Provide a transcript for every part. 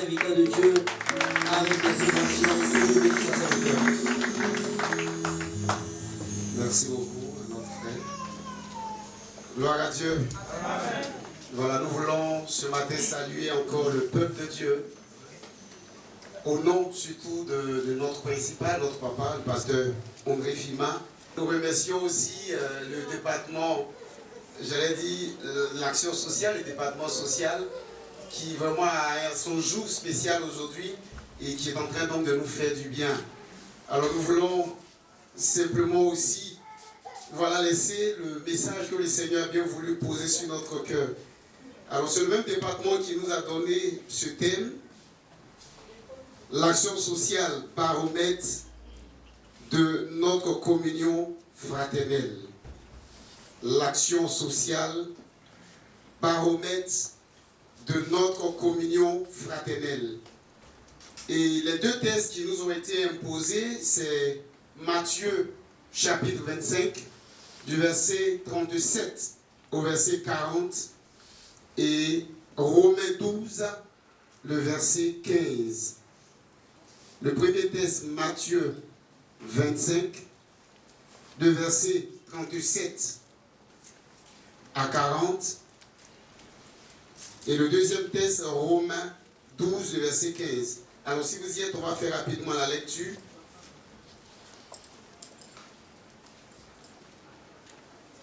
serviteurs de Dieu avec des émotions. Merci beaucoup à notre frère. Gloire à Dieu. Amen. Voilà, nous voulons ce matin saluer encore le peuple de Dieu. Au nom surtout de notre principal, notre papa, le pasteur André Fima. Nous remercions aussi le département, j'allais dire l'action sociale, le département social, qui vraiment a son jour spécial aujourd'hui et qui est en train donc de nous faire du bien. Alors nous voulons simplement aussi laisser le message que le Seigneur a bien voulu poser sur notre cœur. Alors c'est le même département qui nous a donné ce thème, l'action sociale, baromètre de notre communion fraternelle. L'action sociale, baromètre de notre communion fraternelle. Et les deux textes qui nous ont été imposés, c'est Matthieu chapitre 25, du verset 37 au verset 40, et Romains 12, le verset 15. Le premier texte, Matthieu 25, de verset 37 à 40. Et le deuxième texte, Romains 12, le verset 15. Alors si vous y êtes, on va faire rapidement la lecture.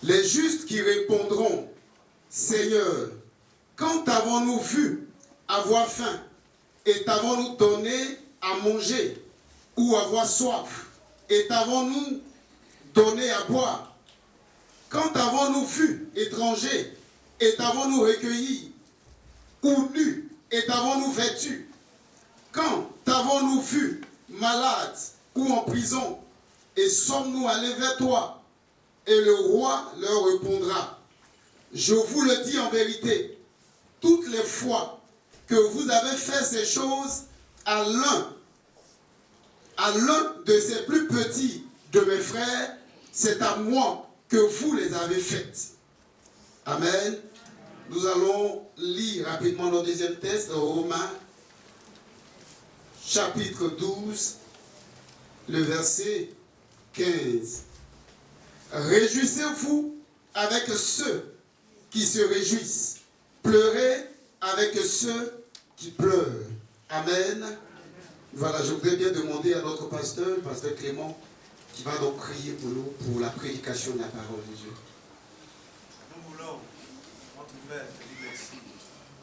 Les justes qui répondront, Seigneur, quand t'avons-nous vu avoir faim et t'avons-nous donné à manger, ou avoir soif et t'avons-nous donné à boire? Quand t'avons-nous vu étranger et t'avons-nous recueilli, ou nu et t'avons-nous vêtu? Quand t'avons-nous vu malade ou en prison et sommes-nous allés vers toi? Et le roi leur répondra, je vous le dis en vérité, toutes les fois que vous avez fait ces choses à l'un de ces plus petits de mes frères, c'est à moi que vous les avez faites. Amen. Nous allons lire rapidement le deuxième texte, Romains, chapitre 12, le verset 15. Réjouissez-vous avec ceux qui se réjouissent. Pleurez avec ceux qui pleurent. Amen. Voilà, je voudrais bien demander à notre pasteur, le pasteur Clément, qui va donc prier pour nous pour la prédication de la parole de Dieu. Nous voulons, notre Père, te dire merci.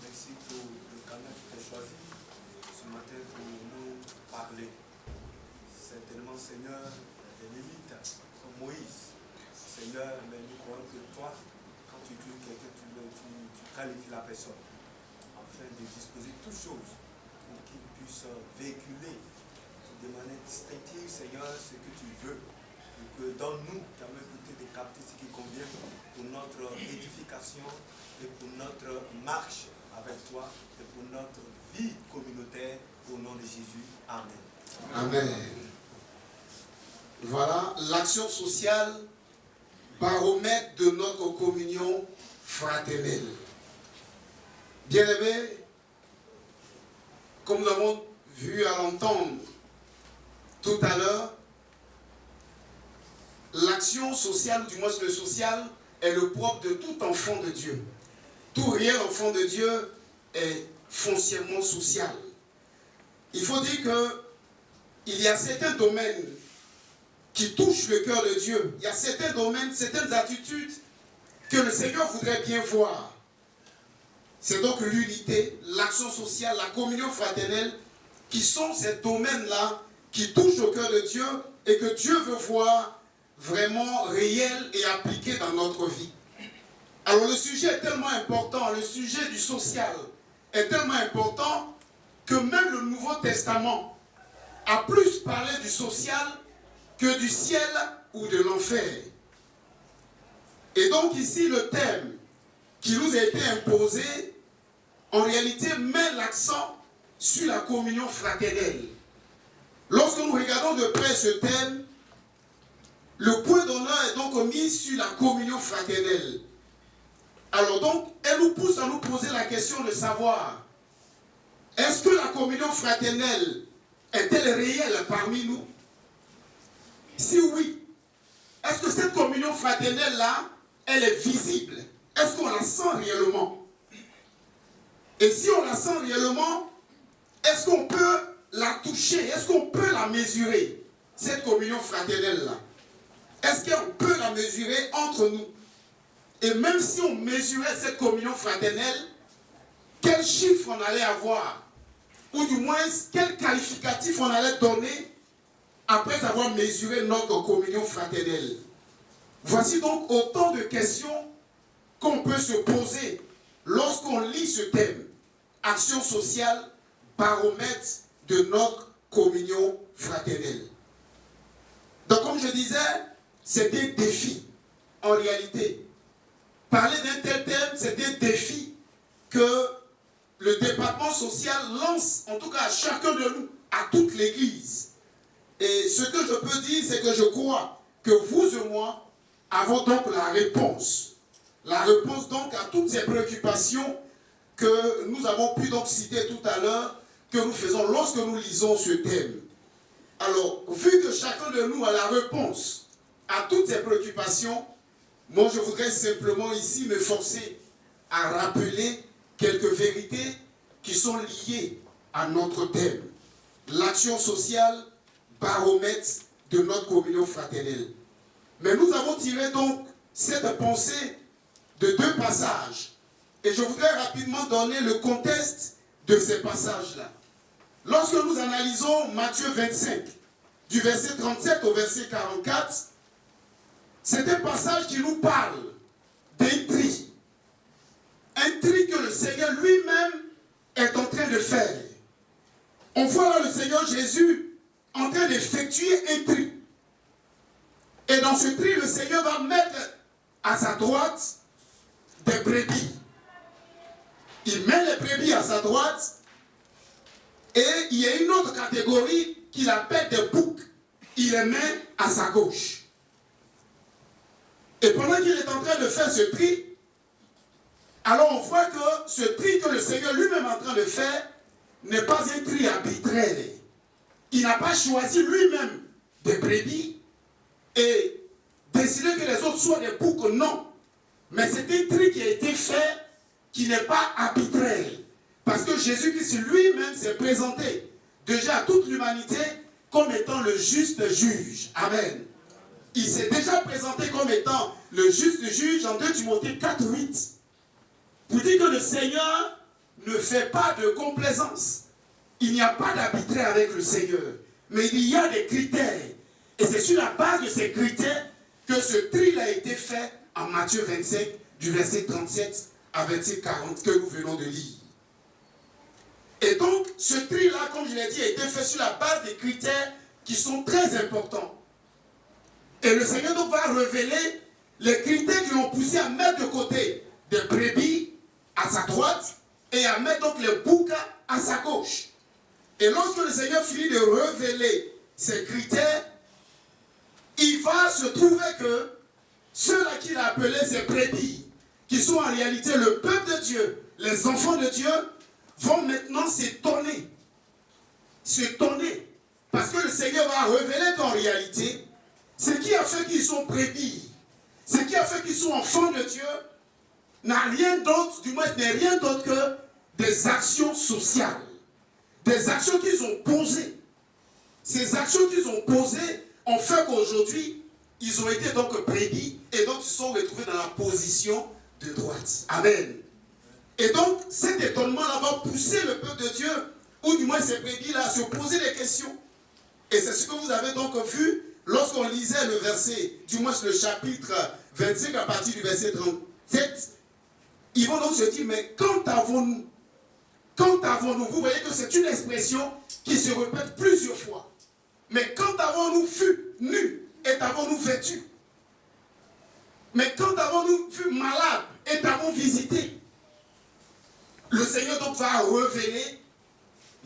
Merci pour le canal que tu as choisi ce matin pour nous parler. Certainement, Seigneur, des limites comme Moïse. Seigneur, mais nous croyons que toi, quand tu tues quelqu'un, tu qualifies la personne afin de disposer toutes choses pour qu'il puisse véhiculer de manière distinctive, Seigneur, ce que tu veux. Et que donne-nous ta main de capter ce qui convient pour notre édification et pour notre marche avec toi et pour notre vie communautaire au nom de Jésus. Amen. Amen. Voilà l'action sociale, baromètre de notre communion fraternelle. Bien-aimés, comme nous avons vu à l'entendre tout à l'heure, l'action sociale, du moins le social, est le propre de tout enfant de Dieu. Tout réel enfant de Dieu est foncièrement social. Il faut dire qu'il y a certains domaines qui touchent le cœur de Dieu. Il y a certains domaines, certaines attitudes que le Seigneur voudrait bien voir. C'est donc l'unité, l'action sociale, la communion fraternelle, qui sont ces domaines-là qui touchent au cœur de Dieu et que Dieu veut voir vraiment réel et appliqué dans notre vie. Alors le sujet est tellement important, le sujet du social est tellement important que même le Nouveau Testament a plus parlé du social que du ciel ou de l'enfer. Et donc ici le thème qui nous a été imposé, en réalité met l'accent sur la communion fraternelle. Lorsque nous regardons de près ce thème, le point d'honneur est donc mis sur la communion fraternelle. Alors donc, elle nous pousse à nous poser la question de savoir, Est-ce que la communion fraternelle est-elle réelle parmi nous? Si oui, est-ce que cette communion fraternelle-là, elle est visible? Est-ce qu'on la sent réellement? Et si on la sent réellement, est-ce qu'on peut la toucher? Est-ce qu'on peut la mesurer, cette communion fraternelle-là? Est-ce qu'on peut la mesurer entre nous? Et même si on mesurait cette communion fraternelle, quel chiffre on allait avoir? Ou du moins, quel qualificatif on allait donner après avoir mesuré notre communion fraternelle? Voici donc autant de questions qu'on peut se poser lorsqu'on lit ce thème. Action sociale, baromètre de notre communion fraternelle. Donc comme je disais, c'est des défis en réalité. Parler d'un tel thème, c'est des défis que le département social lance, en tout cas à chacun de nous, à toute l'Église. Et ce que je peux dire, c'est que je crois que vous et moi avons donc la réponse. La réponse donc à toutes ces préoccupations que nous avons pu donc citer tout à l'heure, que nous faisons lorsque nous lisons ce thème. Alors, vu que chacun de nous a la réponse à toutes ces préoccupations, moi je voudrais simplement ici me forcer à rappeler quelques vérités qui sont liées à notre thème. L'action sociale, baromètre de notre communion fraternelle. Mais nous avons tiré donc cette pensée de deux passages. Et je voudrais rapidement donner le contexte de ces passages-là. Lorsque nous analysons Matthieu 25, du verset 37 au verset 44, c'est un passage qui nous parle d'un tri. Un tri que le Seigneur lui-même est en train de faire. On voit là le Seigneur Jésus en train d'effectuer un tri. Et dans ce tri, le Seigneur va mettre à sa droite des brebis. Il met les brebis à sa droite et il y a une autre catégorie qu'il appelle des boucs. Il les met à sa gauche. Et pendant qu'il est en train de faire ce tri, alors on voit que ce tri que le Seigneur lui-même est en train de faire n'est pas un tri arbitraire. Il n'a pas choisi lui-même des brebis et décidé que les autres soient des boucs, non. Mais c'est un tri qui a été fait qui n'est pas arbitraire. Parce que Jésus-Christ lui-même s'est présenté déjà à toute l'humanité comme étant le juste juge. Amen. Il s'est déjà présenté comme étant le juste juge en 2 Timothée 4:8. Pour dire que le Seigneur ne fait pas de complaisance. Il n'y a pas d'arbitraire avec le Seigneur. Mais il y a des critères. Et c'est sur la base de ces critères que ce tri a été fait en Matthieu 25, du verset 37 à verset 40 que nous venons de lire. Et donc, ce tri-là, comme je l'ai dit, a été fait sur la base des critères qui sont très importants. Et le Seigneur donc va révéler les critères qui l'ont poussé à mettre de côté des brebis à sa droite et à mettre donc les boucs à sa gauche. Et lorsque le Seigneur finit de révéler ces critères, il va se trouver que ceux-là qu'il a appelés ces brebis, qui sont en réalité le peuple de Dieu, les enfants de Dieu, vont maintenant s'étonner. S'étonner. Parce que le Seigneur va révéler qu'en réalité, ce qui a fait qu'ils sont brebis, ce qui a fait qu'ils sont enfants de Dieu, n'a rien d'autre, du moins n'est rien d'autre que des actions sociales. Des actions qu'ils ont posées. Ces actions qu'ils ont posées ont fait qu'aujourd'hui, ils ont été donc brebis et donc ils se sont retrouvés dans la position de droite. Amen. Et donc, cet étonnement-là va pousser le peuple de Dieu, ou du moins ces brebis-là, à se poser des questions. Et c'est ce que vous avez donc vu lorsqu'on lisait le verset, du moins le chapitre 25 à partir du verset 37. Ils vont donc se dire, mais quand avons-nous? Quand avons-nous? Vous voyez que c'est une expression qui se répète plusieurs fois. Mais quand avons-nous vu nus et avons-nous vêtus? Mais quand avons-nous vu malades et avons visité? Le Seigneur donc va révéler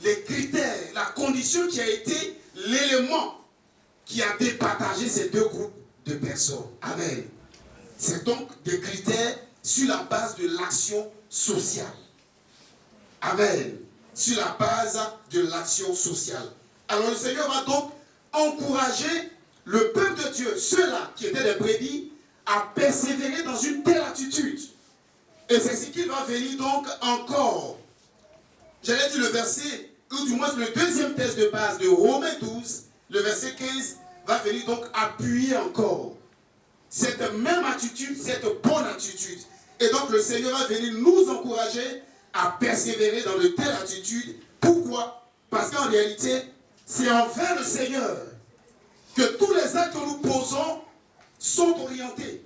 les critères, la condition qui a été l'élément qui a départagé ces deux groupes de personnes. Amen. C'est donc des critères sur la base de l'action sociale. Amen. sur la base de l'action sociale. Alors le Seigneur va donc encourager le peuple de Dieu, ceux-là qui étaient des brebis, à persévérer dans une telle attitude. Et c'est ce qu'il va venir donc encore. J'allais dire le verset, ou du moins le deuxième texte de base de Romains 12, le verset 15, va venir donc appuyer encore cette même attitude, cette bonne attitude. Et donc le Seigneur va venir nous encourager à persévérer dans de telles attitudes. Pourquoi? Parce qu'en réalité, c'est envers le Seigneur que tous les actes que nous posons sont orientés.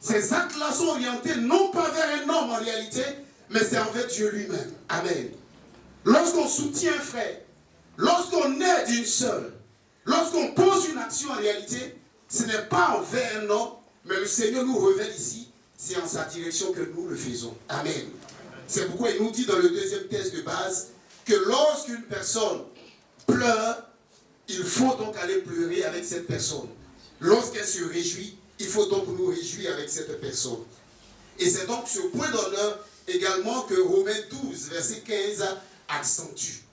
Ces actes-là sont orientés non pas vers un homme en réalité, mais c'est envers Dieu lui-même. Amen. Lorsqu'on soutient un frère, lorsqu'on aide une sœur, lorsqu'on pose une action en réalité, ce n'est pas envers un homme, mais le Seigneur nous révèle ici, c'est en sa direction que nous le faisons. Amen. C'est pourquoi il nous dit dans le deuxième texte de base que lorsqu'une personne pleure, il faut donc aller pleurer avec cette personne. Lorsqu'elle se réjouit, il faut donc nous réjouir avec cette personne. Et c'est donc ce point d'honneur également que Romains 12, verset 15 accentue.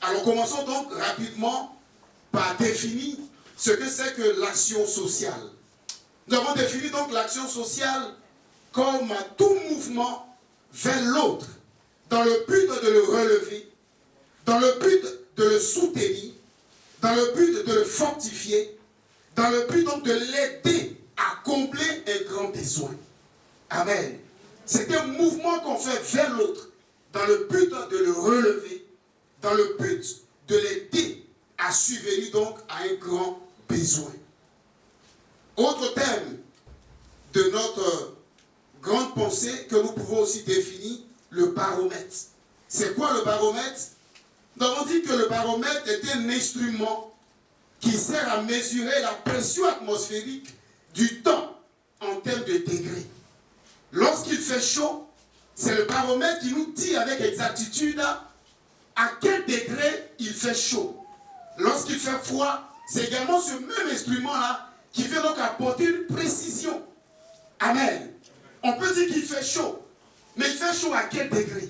Alors commençons donc rapidement par définir ce que c'est que l'action sociale. Nous avons défini donc l'action sociale comme tout mouvement vers l'autre, dans le but de le relever, dans le but de le soutenir, dans le but de le fortifier, dans le but donc de l'aider à combler un grand besoin. Amen. C'est un mouvement qu'on fait vers l'autre, dans le but de le relever, dans le but de l'aider à subvenir donc à un grand besoin. Autre thème de notre grande pensée que nous pouvons aussi définir, le baromètre. C'est quoi le baromètre? Nous avons dit que le baromètre est un instrument qui sert à mesurer la pression atmosphérique du temps en termes de degrés. Lorsqu'il fait chaud, c'est le baromètre qui nous dit avec exactitude à quel degré il fait chaud. Lorsqu'il fait froid, c'est également ce même instrument-là qui vient donc apporter une précision. Amen. On peut dire qu'il fait chaud, mais il fait chaud à quel degré?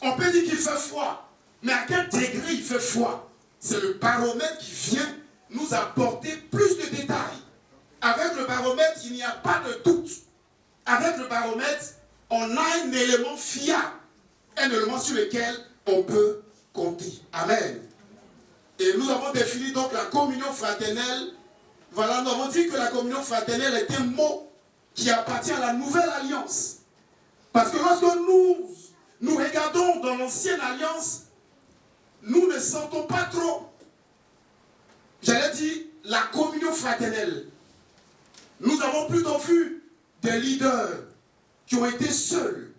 On peut dire qu'il fait froid, mais à quel degré il fait froid? C'est le baromètre qui vient nous apporter plus de détails. Avec le baromètre, il n'y a pas de doute. Avec le baromètre, on a un élément fiable, un élément sur lequel on peut compter. Amen. Et nous avons défini donc la communion fraternelle. Voilà, nous avons dit que la communion fraternelle est un mot qui appartient à la nouvelle alliance. Parce que lorsque nous regardons dans l'ancienne alliance, nous ne sentons pas trop, j'allais dire, la communion fraternelle. Nous avons plutôt vu des leaders qui ont été seuls,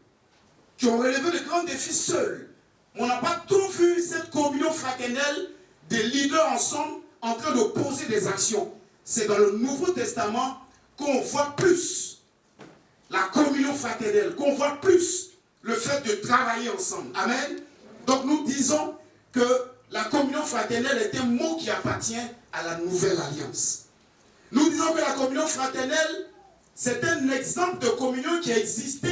qui ont relevé de grands défis seuls. On n'a pas trop vu cette communion fraternelle des leaders ensemble en train de poser des actions. C'est dans le Nouveau Testament qu'on voit plus la communion fraternelle, qu'on voit plus le fait de travailler ensemble. Amen. Donc nous disons que la communion fraternelle est un mot qui appartient à la nouvelle alliance. Nous disons que la communion fraternelle, c'est un exemple de communion qui a existé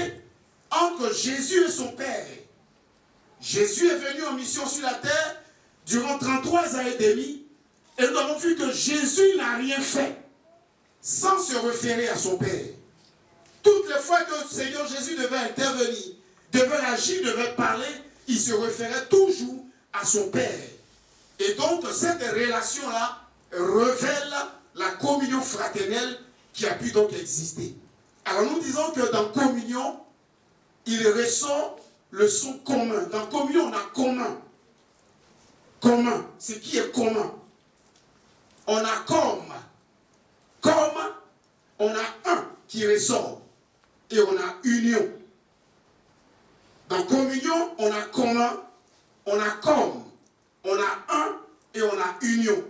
entre Jésus et son Père. Jésus est venu en mission sur la terre durant 33 ans et demi, et nous avons vu que Jésus n'a rien fait sans se référer à son Père. Toutes les fois que le Seigneur Jésus devait intervenir, devait agir, devait parler, il se référait toujours à son Père. Et donc cette relation-là révèle la communion fraternelle qui a pu donc exister. Alors nous disons que dans communion, il ressort le son commun. Dans communion, on a commun. Commun, ce qui est commun. On a comme. Comme, on a un qui ressort. Et on a union. Dans communion, on a commun, on a comme. On a un et on a union.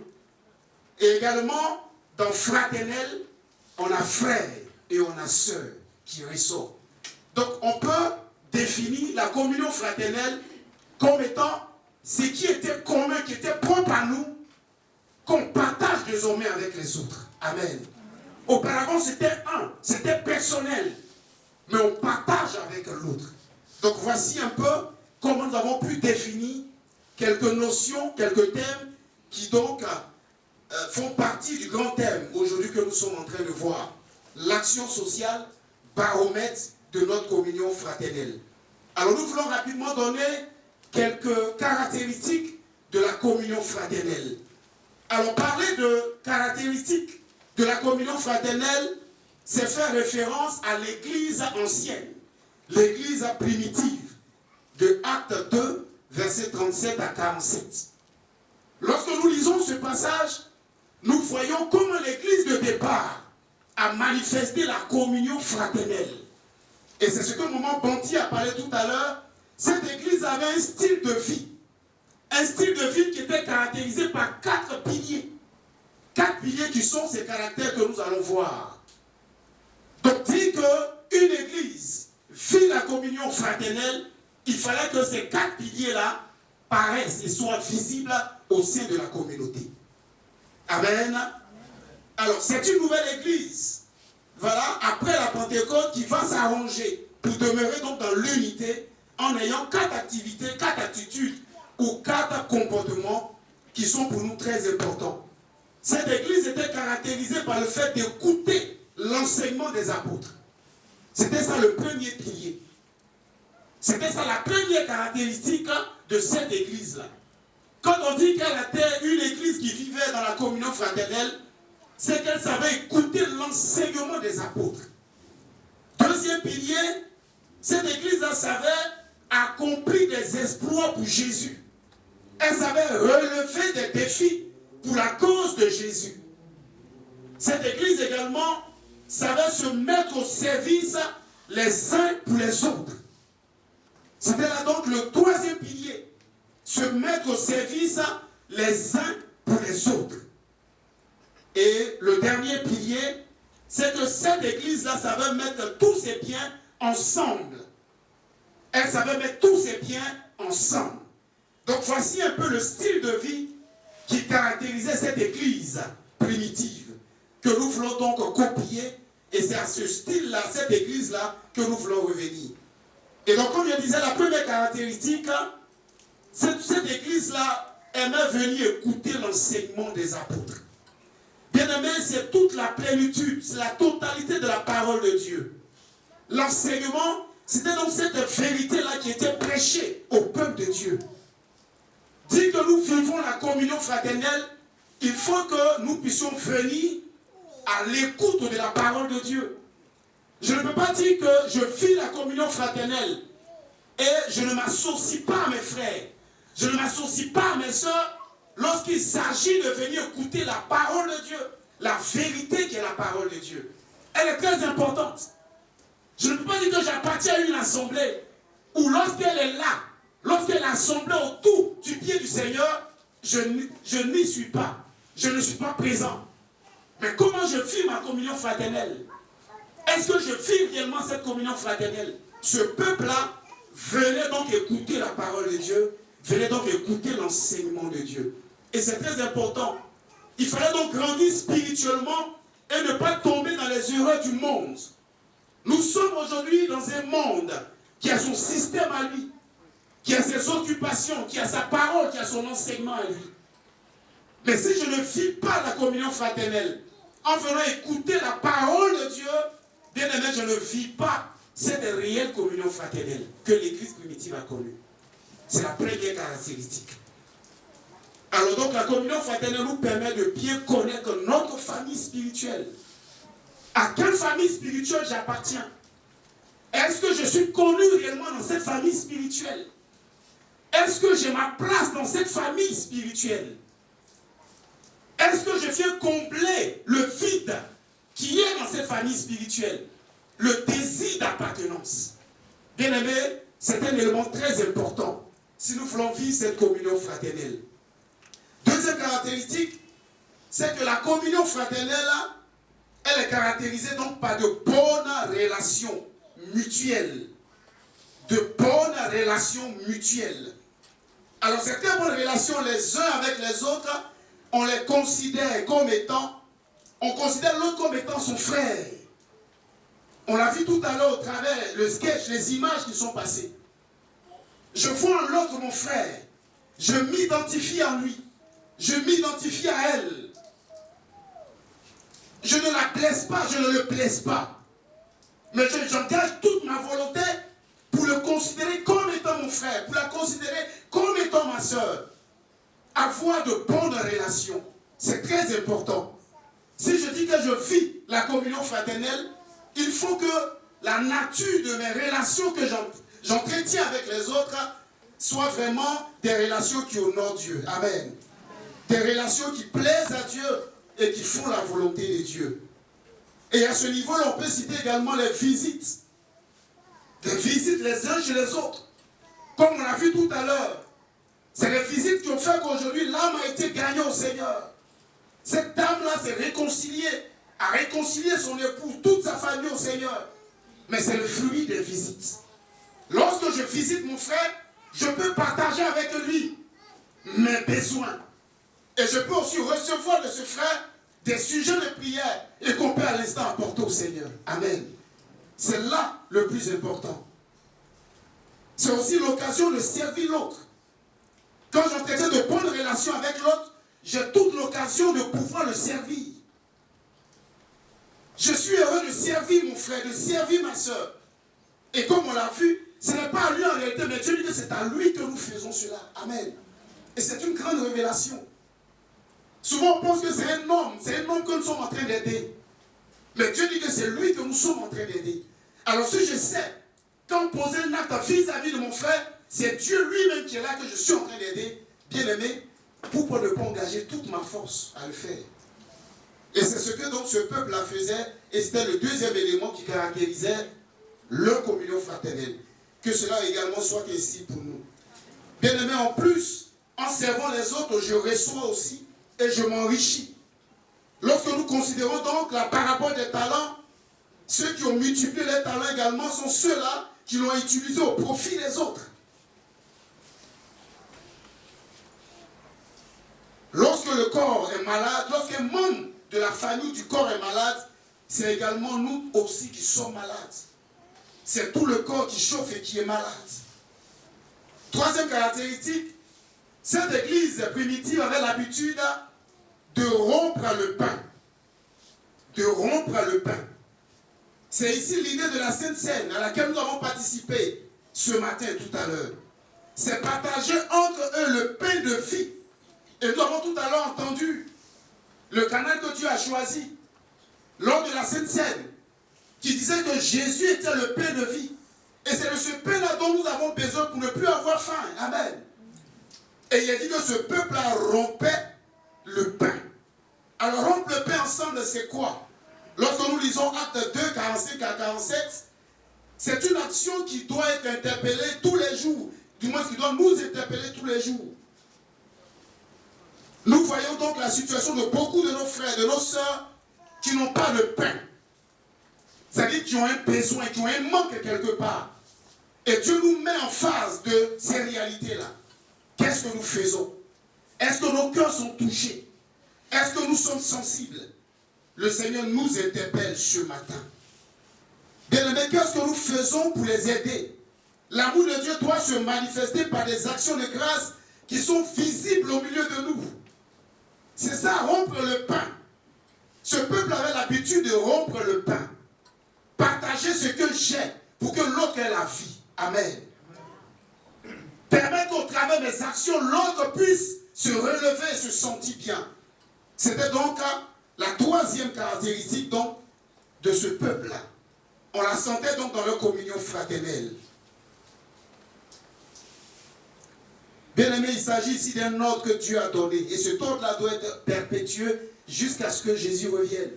Et également, dans fraternel, on a frère et on a sœur qui ressort. Donc on peut définir la communion fraternelle comme étant ce qui était commun, qui était propre à nous, qu'on partage désormais avec les autres. Amen. Auparavant, c'était un, c'était personnel, mais on partage avec l'autre. Donc voici un peu comment nous avons pu définir quelques notions, quelques thèmes qui donc font partie du grand thème aujourd'hui que nous sommes en train de voir. L'action sociale, baromètre de notre communion fraternelle. Alors nous voulons rapidement donner quelques caractéristiques de la communion fraternelle. Alors parler de caractéristiques de la communion fraternelle, c'est faire référence à l'église ancienne, l'église primitive, de Actes 2, versets 37 à 47. Lorsque nous lisons ce passage, nous voyons comment l'église de départ a manifesté la communion fraternelle. Et c'est ce que Maman Banti a parlé tout à l'heure. Cette église avait un style de vie. Un style de vie qui était caractérisé par 4 piliers. 4 piliers qui sont ces caractères que nous allons voir. Donc, dit qu'une église vit la communion fraternelle, il fallait que ces 4 piliers-là paraissent et soient visibles au sein de la communauté. Amen. Alors, c'est une nouvelle église. Voilà, après la Pentecôte, qui va s'arranger pour demeurer donc dans l'unité en ayant 4 activités, 4 attitudes ou 4 comportements qui sont pour nous très importants. Cette église était caractérisée par le fait d'écouter l'enseignement des apôtres. C'était ça le premier pilier. C'était ça la première caractéristique de cette église-là. Quand on dit qu'elle était une église qui vivait dans la communion fraternelle, c'est qu'elle savait écouter l'enseignement des apôtres. Deuxième pilier, cette église-là savait accomplir des exploits pour Jésus. Elle savait relever des défis pour la cause de Jésus. Cette église également savait se mettre au service les uns pour les autres. C'était là donc le troisième pilier. Se mettre au service les uns pour les autres. Et le dernier pilier, c'est que cette église-là savait mettre tous ses biens ensemble. Elle savait mettre tous ses biens ensemble. Donc voici un peu le style de vie qui caractérisait cette église primitive, que nous voulons donc copier, et c'est à ce style-là, cette église-là, que nous voulons revenir. Et donc, comme je disais, la première caractéristique, cette église-là aimait venir écouter l'enseignement des apôtres. Bien-aimé, c'est toute la plénitude, c'est la totalité de la parole de Dieu. L'enseignement, c'était donc cette vérité-là qui était prêchée au peuple de Dieu. Dit que nous vivons la communion fraternelle, il faut que nous puissions venir à l'écoute de la parole de Dieu. Je ne peux pas dire que je vis la communion fraternelle et je ne m'associe pas à mes frères, je ne m'associe pas à mes soeurs lorsqu'il s'agit de venir écouter la parole de Dieu, la vérité qui est la parole de Dieu. Elle est très importante. Je ne peux pas dire que j'appartiens à une assemblée où lorsqu'elle est là, lorsqu'elle est assemblée autour du pied du Seigneur, je n'y suis pas. Je ne suis pas présent. Mais comment je vis ma communion fraternelle? Est-ce que je vis réellement cette communion fraternelle? Ce peuple-là venait donc écouter la parole de Dieu, venait donc écouter l'enseignement de Dieu. Et c'est très important. Il fallait donc grandir spirituellement et ne pas tomber dans les erreurs du monde. Nous sommes aujourd'hui dans un monde qui a son système à lui, qui a ses occupations, qui a sa parole, qui a son enseignement à lui. Mais si je ne vis pas la communion fraternelle, en venant écouter la parole de Dieu, bien aimé, je ne vis pas cette réelle communion fraternelle que l'Église primitive a connue. C'est la première caractéristique. Alors donc la communion fraternelle nous permet de bien connaître notre famille spirituelle. À quelle famille spirituelle j'appartiens? Est-ce que je suis connu réellement dans cette famille spirituelle? Est-ce que j'ai ma place dans cette famille spirituelle? Est-ce que je viens combler le vide qui est dans cette famille spirituelle? Le désir d'appartenance. Bien aimé, c'est un élément très important si nous voulons vivre cette communion fraternelle. Deuxième caractéristique, c'est que la communion fraternelle, elle est caractérisée donc par de bonnes relations mutuelles. De bonnes relations mutuelles. Alors ces très bonnes relations les uns avec les autres, on les considère comme étant, on considère l'autre comme étant son frère. On l'a vu tout à l'heure au travers le sketch, les images qui sont passées. Je vois en l'autre mon frère. Je m'identifie en lui. Je m'identifie à elle. Je ne la plaise pas, je ne le plaise pas. Mais j'engage toute ma volonté pour le considérer comme étant mon frère, pour la considérer comme étant ma soeur. Avoir de bonnes relations, c'est très important. Si je dis que je vis la communion fraternelle, il faut que la nature de mes relations que j'entretiens avec les autres soient vraiment des relations qui honorent Dieu. Amen. Des relations qui plaisent à Dieu et qui font la volonté de Dieu. Et à ce niveau-là, on peut citer également les visites. Les visites les uns chez les autres. Comme on l'a vu tout à l'heure. C'est les visites qui ont fait qu'aujourd'hui, l'âme a été gagnée au Seigneur. Cette dame-là s'est réconciliée, a réconcilié son époux, toute sa famille au Seigneur. Mais c'est le fruit des visites. Lorsque je visite mon frère, je peux partager avec lui mes besoins. Et je peux aussi recevoir de ce frère des sujets de prière et qu'on peut à l'instant apporter au Seigneur. Amen. C'est là le plus important. C'est aussi l'occasion de servir l'autre. Quand j'entretiens de bonnes relations avec l'autre, j'ai toute l'occasion de pouvoir le servir. Je suis heureux de servir mon frère, de servir ma soeur. Et comme on l'a vu, ce n'est pas à lui en réalité, mais Dieu dit que c'est à lui que nous faisons cela. Amen. Et c'est une grande révélation. Souvent on pense que c'est un homme que nous sommes en train d'aider. Mais Dieu dit que c'est lui que nous sommes en train d'aider. Alors si je sais, quand poser un acte vis-à-vis de mon frère, c'est Dieu lui-même qui est là que je suis en train d'aider, bien aimé, pourquoi ne pas engager toute ma force à le faire? Et c'est ce que donc ce peuple-là faisait, et c'était le deuxième élément qui caractérisait leur communion fraternelle. Que cela également soit ainsi pour nous. Bien aimé, en plus, en servant les autres, je reçois aussi et je m'enrichis. Lorsque nous considérons donc la parabole des talents, ceux qui ont multiplié les talents également sont ceux-là qui l'ont utilisé au profit des autres. Lorsque le corps est malade, lorsqu'un membre de la famille du corps est malade, c'est également nous aussi qui sommes malades. C'est tout le corps qui chauffe et qui est malade. Troisième caractéristique, cette église primitive avait l'habitude de rompre le pain. De rompre le pain. C'est ici l'idée de la Sainte Seine à laquelle nous avons participé ce matin tout à l'heure. C'est partager entre eux le pain de vie. Et nous avons tout à l'heure entendu le canal que Dieu a choisi lors de la Sainte Seine qui disait que Jésus était le pain de vie. Et c'est de ce pain-là dont nous avons besoin pour ne plus avoir faim. Amen. Et il a dit que ce peuple-là rompait le pain. Alors rompre le pain ensemble, c'est quoi? Lorsque nous lisons Actes 2, 45 à 47, c'est une action qui doit être interpellée tous les jours. Du moins, qui doit nous interpeller tous les jours. Nous voyons donc la situation de beaucoup de nos frères, de nos sœurs qui n'ont pas de pain. C'est-à-dire qui ont un besoin, qui ont un manque quelque part. Et Dieu nous met en face de ces réalités-là. Qu'est-ce que nous faisons? Est-ce que nos cœurs sont touchés? Est-ce que nous sommes sensibles? Le Seigneur nous interpelle ce matin. Bien aimé, qu'est-ce que nous faisons pour les aider? L'amour de Dieu doit se manifester par des actions de grâce qui sont visibles au milieu de nous. C'est ça, rompre le pain. Ce peuple avait l'habitude de rompre le pain. Partager ce que j'ai pour que l'autre ait la vie. Amen. Permettre au travers des actions, l'autre puisse se relever et se sentir bien. C'était donc la troisième caractéristique donc, de ce peuple-là. On la sentait donc dans leur communion fraternelle. Bien aimé, il s'agit ici d'un ordre que Dieu a donné. Et cet ordre-là doit être perpétueux jusqu'à ce que Jésus revienne.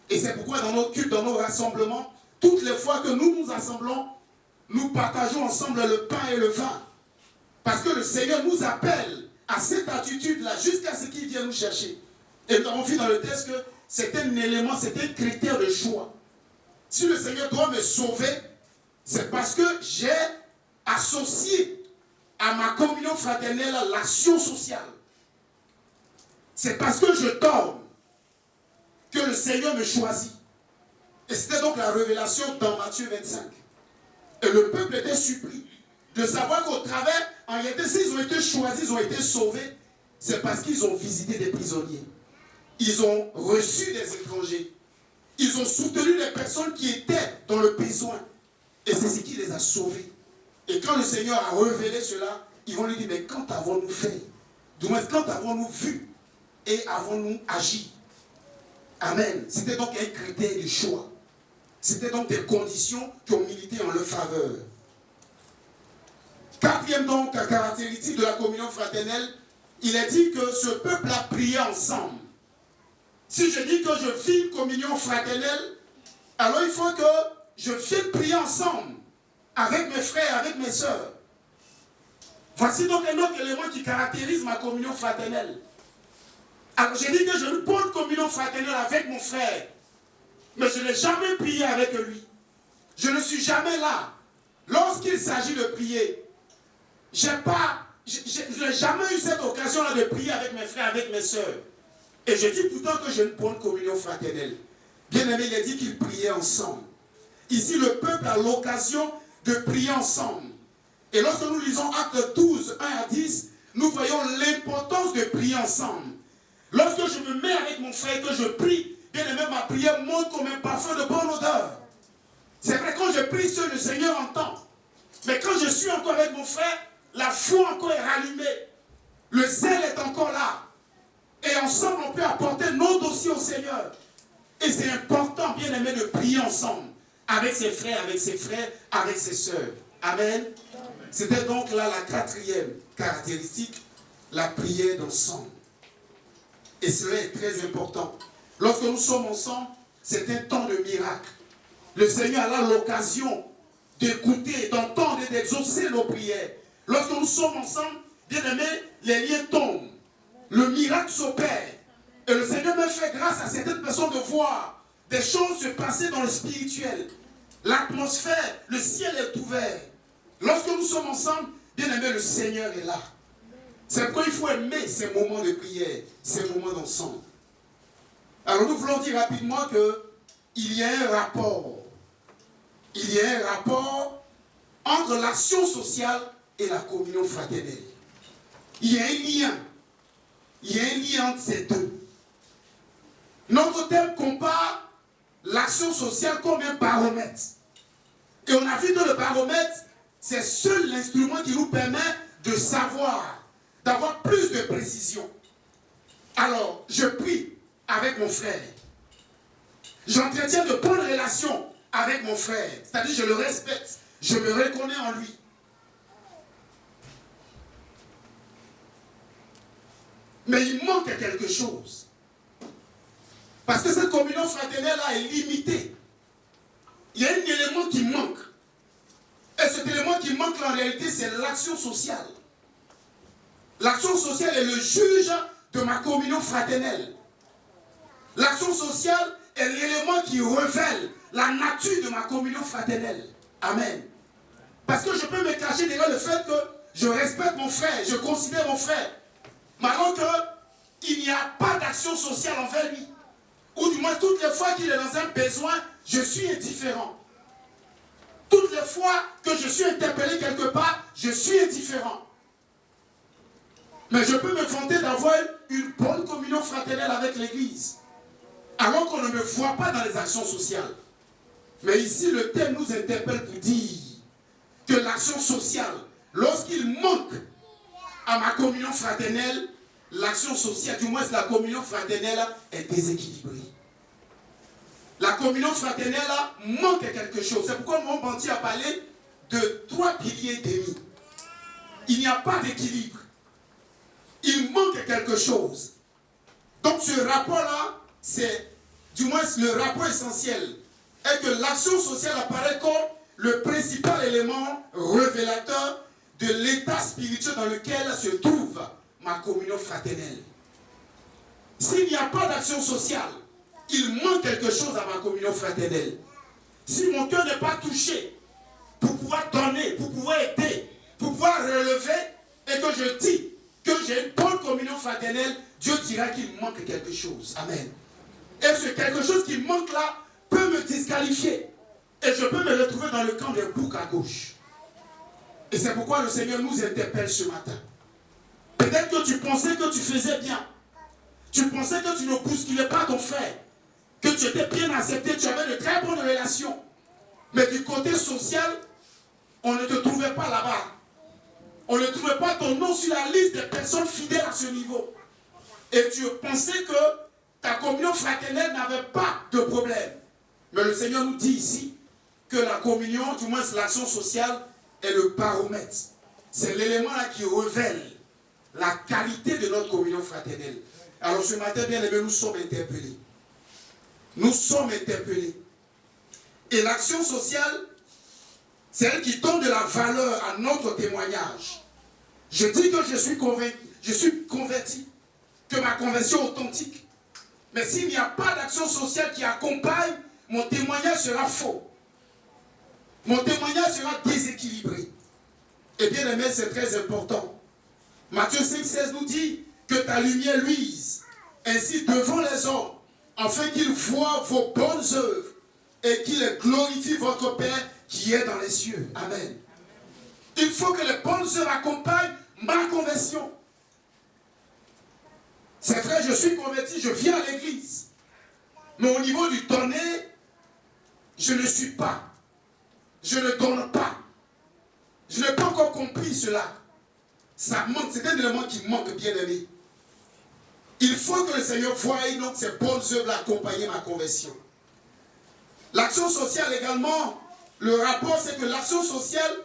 Et c'est pourquoi dans nos cultes, dans nos rassemblements, toutes les fois que nous nous assemblons, nous partageons ensemble le pain et le vin. Parce que le Seigneur nous appelle à cette attitude-là jusqu'à ce qu'il vienne nous chercher. Et nous avons vu dans le texte que c'est un élément, c'est un critère de choix. Si le Seigneur doit me sauver, c'est parce que j'ai associé à ma communion fraternelle l'action sociale. C'est parce que je tombe que le Seigneur me choisit. Et c'était donc la révélation dans Matthieu 25. Et le peuple était surpris de savoir qu'au travers en réalité, s'ils ont été choisis, ils ont été sauvés, c'est parce qu'ils ont visité des prisonniers. Ils ont reçu des étrangers. Ils ont soutenu les personnes qui étaient dans le besoin. Et c'est ce qui les a sauvés. Et quand le Seigneur a révélé cela, ils vont lui dire, mais quand avons-nous fait? Du moins, quand avons-nous vu et avons-nous agi? Amen. C'était donc un critère de choix. C'était donc des conditions qui ont milité en leur faveur. Quatrième donc caractéristique de la communion fraternelle, il est dit que ce peuple a prié ensemble. Si je dis que je fais une communion fraternelle, alors il faut que je vienne prier ensemble avec mes frères, avec mes sœurs. Voici donc un autre élément qui caractérise ma communion fraternelle. Alors j'ai dit que je ne peux pas de communion fraternelle avec mon frère, mais je n'ai jamais prié avec lui. Je ne suis jamais là. Lorsqu'il s'agit de prier, je n'ai jamais eu cette occasion-là de prier avec mes frères, avec mes sœurs. Et je dis pourtant que je ne prends de communion fraternelle. Bien aimé, il est dit qu'ils priaient ensemble. Ici, le peuple a l'occasion de prier ensemble. Et lorsque nous lisons Actes 12, 1 à 10, nous voyons l'importance de prier ensemble. Lorsque je me mets avec mon frère et que je prie, bien aimé, ma prière monte comme un parfum de bonne odeur. C'est vrai, quand je prie, seul le Seigneur entend. Mais quand je suis encore avec mon frère, la foi encore est rallumée. Le zèle est encore là. Et ensemble, on peut apporter nos dossiers au Seigneur. Et c'est important, bien aimé, de prier ensemble. Avec ses frères, avec ses sœurs. Amen. C'était donc là la quatrième caractéristique, la prière d'ensemble. Et cela est très important. Lorsque nous sommes ensemble, c'est un temps de miracle. Le Seigneur a l'occasion d'écouter, d'entendre et d'exaucer nos prières. Lorsque nous sommes ensemble, bien aimés, les liens tombent. Le miracle s'opère. Et le Seigneur me fait grâce à certaines personnes de voir des choses se passer dans le spirituel. L'atmosphère, le ciel est ouvert. Lorsque nous sommes ensemble, bien aimé, le Seigneur est là. C'est pourquoi il faut aimer ces moments de prière, ces moments d'ensemble. Alors nous voulons dire rapidement qu'il y a un rapport. Il y a un rapport entre l'action sociale et la communion fraternelle. Il y a un lien. Il y a un lien entre ces deux. Notre thème compare l'action sociale comme un baromètre. Et on a vu que le baromètre, c'est seul l'instrument qui nous permet de savoir, d'avoir plus de précision. Alors, je prie avec mon frère. J'entretiens de bonnes relations avec mon frère. C'est-à-dire, je le respecte. Je me reconnais en lui. Mais il manque quelque chose. Parce que cette communion fraternelle-là est limitée. Il y a un élément qui manque. Et cet élément qui manque en réalité, c'est l'action sociale. L'action sociale est le juge de ma communion fraternelle. L'action sociale est l'élément qui révèle la nature de ma communion fraternelle. Amen. Parce que je peux me cacher derrière le fait que je respecte mon frère, je considère mon frère. Mais alors qu'il n'y a pas d'action sociale envers lui. Ou du moins, toutes les fois qu'il est dans un besoin, je suis indifférent. Toutes les fois que je suis interpellé quelque part, je suis indifférent. Mais je peux me vanter d'avoir une bonne communion fraternelle avec l'Église. Alors qu'on ne me voit pas dans les actions sociales. Mais ici, le thème nous interpelle pour dire que l'action sociale, lorsqu'il manque à ma communion fraternelle, l'action sociale, du moins la communion fraternelle, est déséquilibrée. La communion fraternelle manque quelque chose. C'est pourquoi mon banquier a parlé de 3 piliers demi. Il n'y a pas d'équilibre. Il manque quelque chose. Donc ce rapport-là, c'est du moins le rapport essentiel, est que l'action sociale apparaît comme le principal élément révélateur de l'état spirituel dans lequel se trouve ma communion fraternelle. S'il n'y a pas d'action sociale, il manque quelque chose à ma communion fraternelle. Si mon cœur n'est pas touché pour pouvoir donner, pour pouvoir aider, pour pouvoir relever, et que je dis que j'ai une bonne communion fraternelle, Dieu dira qu'il manque quelque chose. Amen. Et ce quelque chose qui manque là peut me disqualifier. Et je peux me retrouver dans le camp des boucs à gauche. Et c'est pourquoi le Seigneur nous interpelle ce matin. Peut-être que tu pensais que tu faisais bien. Tu pensais que tu ne bousculais pas ton frère. Que tu étais bien accepté, tu avais de très bonnes relations. Mais du côté social, on ne te trouvait pas là-bas. On ne trouvait pas ton nom sur la liste des personnes fidèles à ce niveau. Et tu pensais que ta communion fraternelle n'avait pas de problème. Mais le Seigneur nous dit ici que la communion, du moins l'action sociale, est le baromètre. C'est l'élément là qui révèle la qualité de notre communion fraternelle. Alors ce matin, bien aimé, nous sommes interpellés. Nous sommes interpellés. Et l'action sociale, c'est elle qui donne de la valeur à notre témoignage. Je dis que je suis converti, que ma conversion est authentique. Mais s'il n'y a pas d'action sociale qui accompagne, mon témoignage sera faux. Mon témoignage sera déséquilibré. Et bien aimé, c'est très important. Matthieu 5,16 nous dit que ta lumière luise ainsi devant les hommes, afin qu'ils voient vos bonnes œuvres et qu'ils glorifient votre Père qui est dans les cieux. Amen. Il faut que les bonnes œuvres accompagnent ma conversion. C'est vrai, je suis converti, je viens à l'église. Mais au niveau du donner, je ne suis pas. Je ne donne pas. Je n'ai pas encore compris cela. Ça manque, c'est un élément qui manque, bien aimé. Il faut que le Seigneur voie donc ces bonnes œuvres accompagner ma conversion. L'action sociale également, le rapport, c'est que l'action sociale,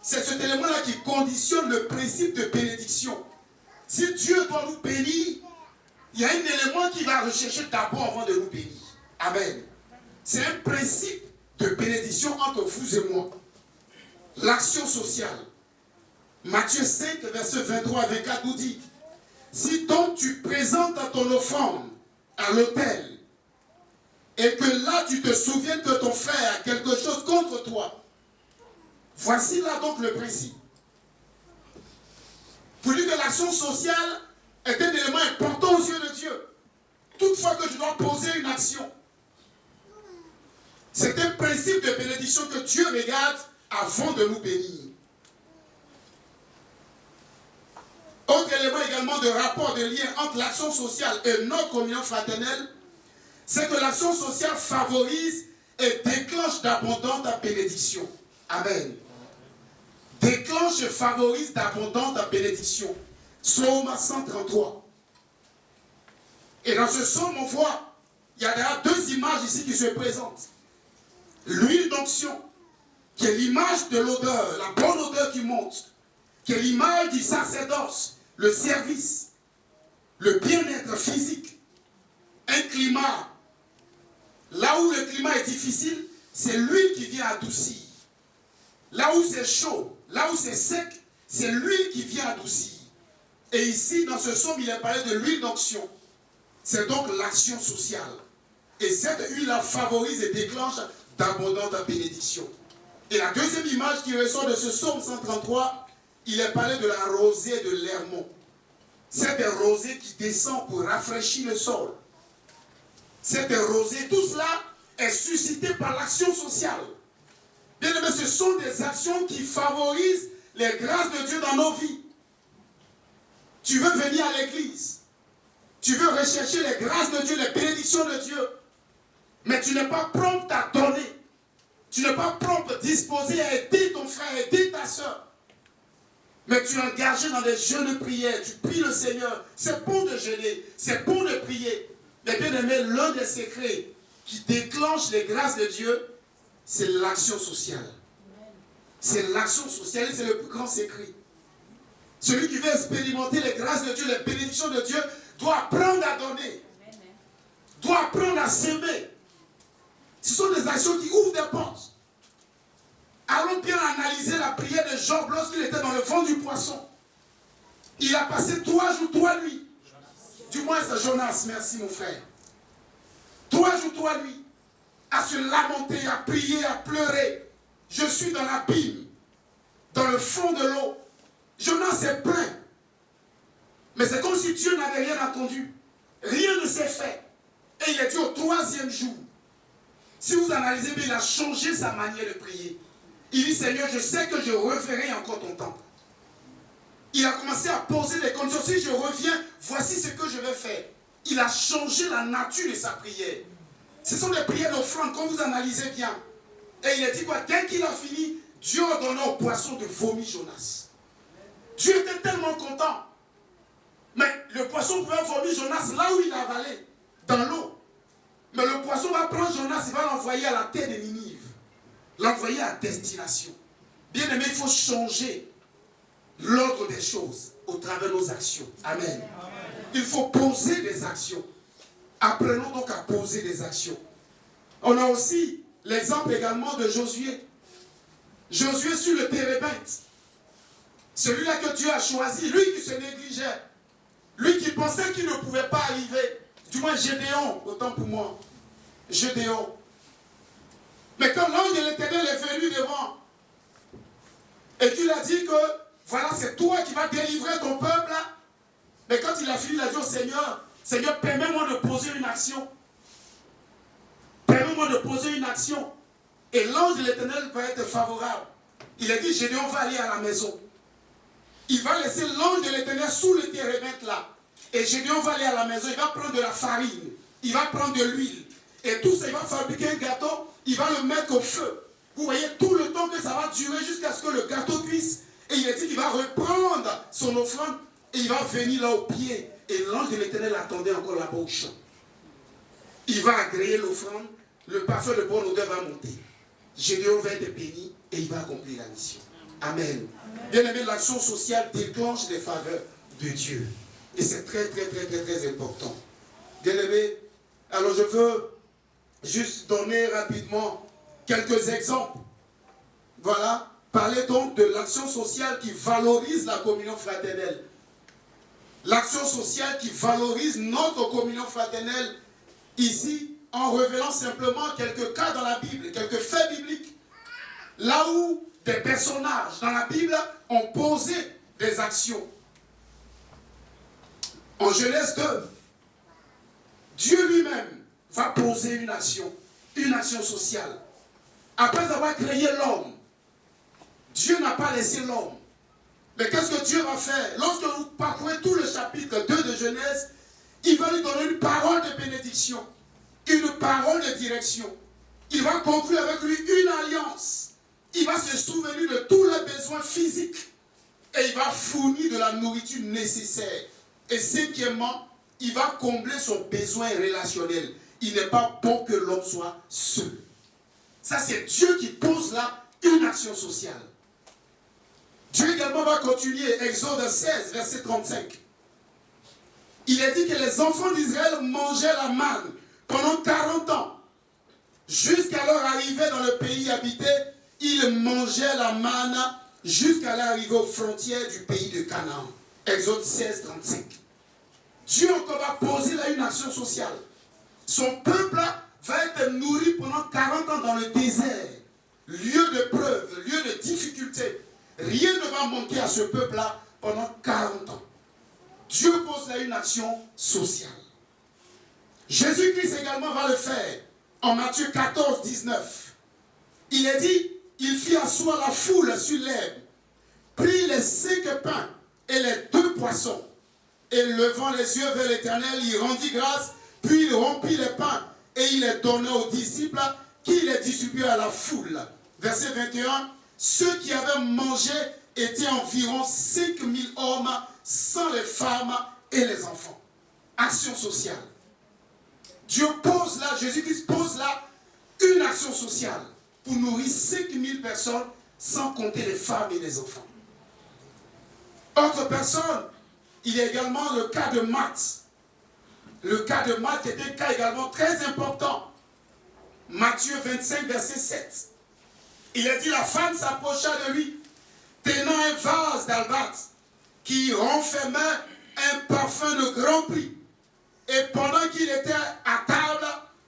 c'est cet élément-là qui conditionne le principe de bénédiction. Si Dieu doit nous bénir, il y a un élément qu'il va rechercher d'abord avant de nous bénir. Amen. C'est un principe de bénédiction entre vous et moi. L'action sociale. Matthieu 5, verset 23 à 24 nous dit: si donc tu présentes ton offrande à l'autel, et que là tu te souviennes que ton frère a quelque chose contre toi, voici là donc le principe. Pour dire que l'action sociale est un élément important aux yeux de Dieu. Toutefois que je dois poser une action, c'est un principe de bénédiction que Dieu regarde avant de nous bénir. Autre élément également de rapport, de lien entre l'action sociale et notre communion fraternelle, c'est que l'action sociale favorise et déclenche d'abondantes bénédictions. Amen. Déclenche et favorise d'abondantes bénédictions. Psaume 133. Et dans ce psaume, on voit, il y a deux images ici qui se présentent. L'huile d'onction, qui est l'image de l'odeur, la bonne odeur qui monte, qui est l'image du sacerdoce, le service, le bien-être physique, un climat. Là où le climat est difficile, c'est l'huile qui vient adoucir. Là où c'est chaud, là où c'est sec, c'est l'huile qui vient adoucir. Et ici, dans ce psaume, il est parlé de l'huile d'onction. C'est donc l'action sociale. Et cette huile-là favorise et déclenche d'abondantes bénédictions. Et la deuxième image qui ressort de ce psaume 133, il est parlé de la rosée de l'Hermon. Cette rosée qui descend pour rafraîchir le sol. Cette rosée, tout cela est suscité par l'action sociale. Bien aimé, ce sont des actions qui favorisent les grâces de Dieu dans nos vies. Tu veux venir à l'église. Tu veux rechercher les grâces de Dieu, les bénédictions de Dieu. Mais tu n'es pas prompt à donner. Tu n'es pas prompt à disposer à aider ton frère, aider ta soeur. Mais tu es engagé dans des jeûnes de prière. Tu pries le Seigneur. C'est bon de jeûner. C'est bon de prier. Mais bien aimé, l'un des secrets qui déclenche les grâces de Dieu, c'est l'action sociale. C'est l'action sociale et c'est le plus grand secret. Celui qui veut expérimenter les grâces de Dieu, les bénédictions de Dieu, doit apprendre à donner. Doit apprendre à s'aimer. Ce sont des actions qui ouvrent des portes. Allons bien analyser la prière de Job lorsqu'il était dans le fond du poisson. Il a passé 3 jours, 3 nuits. Du moins c'est Jonas, merci mon frère. 3 jours, 3 nuits. À se lamenter, à prier, à pleurer. Je suis dans l'abîme, dans le fond de l'eau. Jonas s'est plaint. Mais c'est comme si Dieu n'avait rien entendu. Rien ne s'est fait. Et il est dit au 3e jour. Si vous analysez bien, il a changé sa manière de prier. Il dit, Seigneur, je sais que je reverrai encore ton temple. Il a commencé à poser des conditions. Si je reviens, voici ce que je vais faire. Il a changé la nature de sa prière. Ce sont des prières d'offrande, quand vous analysez bien. Et il a dit quoi? Dès qu'il a fini, Dieu ordonna au poisson de vomir Jonas. Dieu était tellement content. Mais le poisson pouvait vomir Jonas là où il a avalé, dans l'eau. Mais le poisson va prendre Jonas, il va l'envoyer à la terre de Ninive. L'envoyer à destination. Bien aimé, il faut changer l'ordre des choses au travers de nos actions. Amen. Amen. Il faut poser des actions. Apprenons donc à poser des actions. On a aussi l'exemple également de Josué. Josué sur le térébinthe. Celui-là que Dieu a choisi, lui qui se négligeait. Lui qui pensait qu'il ne pouvait pas arriver. Du moins Gédéon, autant pour moi. Gédéon. Mais quand l'ange de l'Éternel est venu devant, et qu'il a dit que, voilà, c'est toi qui vas délivrer ton peuple. Mais quand il a fini, il a dit au Seigneur, Seigneur, permets-moi de poser une action. Permets-moi de poser une action. Et l'ange de l'Éternel va être favorable. Il a dit, Gédéon va aller à la maison. Il va laisser l'ange de l'Éternel sous le térébinthe là. Et Gédéon va aller à la maison, il va prendre de la farine, il va prendre de l'huile. Et tout ça, il va fabriquer un gâteau, il va le mettre au feu. Vous voyez tout le temps que ça va durer jusqu'à ce que le gâteau cuise. Et il a dit qu'il va reprendre son offrande et il va venir là au pied. Et l'ange de l'Éternel attendait encore là-bas au champ. Il va agréer l'offrande, le parfum de bonne odeur va monter. Gédéon va être béni et il va accomplir la mission. Amen. Bien aimé, l'action sociale déclenche les faveurs de Dieu. Et c'est très, très, très, très, très important. Bien aimé, alors je veux juste donner rapidement quelques exemples. Voilà. Parler donc de l'action sociale qui valorise la communion fraternelle. L'action sociale qui valorise notre communion fraternelle. Ici, en révélant simplement quelques cas dans la Bible, quelques faits bibliques. Là où des personnages dans la Bible ont posé des actions. En Genèse 2, Dieu lui-même va poser une action sociale. Après avoir créé l'homme, Dieu n'a pas laissé l'homme. Mais qu'est-ce que Dieu va faire? Lorsque vous parcourez tout le chapitre 2 de Genèse, il va lui donner une parole de bénédiction, une parole de direction. Il va conclure avec lui une alliance. Il va se souvenir de tous les besoins physiques et il va fournir de la nourriture nécessaire. Et cinquièmement, il va combler son besoin relationnel. Il n'est pas bon que l'homme soit seul. Ça, c'est Dieu qui pose là une action sociale. Dieu également va continuer, Exode 16, verset 35. Il est dit que les enfants d'Israël mangeaient la manne pendant 40 ans. Jusqu'à leur arrivée dans le pays habité, ils mangeaient la manne jusqu'à leur arrivée aux frontières du pays de Canaan. Exode 16, 35. Dieu encore va poser là une action sociale. Son peuple va être nourri pendant 40 ans dans le désert. Lieu de preuve, lieu de difficulté. Rien ne va manquer à ce peuple-là pendant 40 ans. Dieu pose là une action sociale. Jésus-Christ également va le faire. En Matthieu 14, 19. Il est dit, il fit asseoir la foule sur l'herbe, prit les 5 pains et les 2 poissons, et levant les yeux vers l'Éternel, il rendit grâce, puis il rompit les pains, et il les donna aux disciples, qui les distribuaient à la foule. Verset 21, ceux qui avaient mangé étaient environ 5000 hommes, sans les femmes et les enfants. Action sociale. Dieu pose là, Jésus-Christ pose là, une action sociale pour nourrir 5000 personnes, sans compter les femmes et les enfants. Autre personne, il y a également le cas de Marthe. Le cas de Marthe est un cas également très important. Matthieu 25, verset 7. Il a dit, la femme s'approcha de lui, tenant un vase d'albâtre qui renfermait un parfum de grand prix. Et pendant qu'il était à table,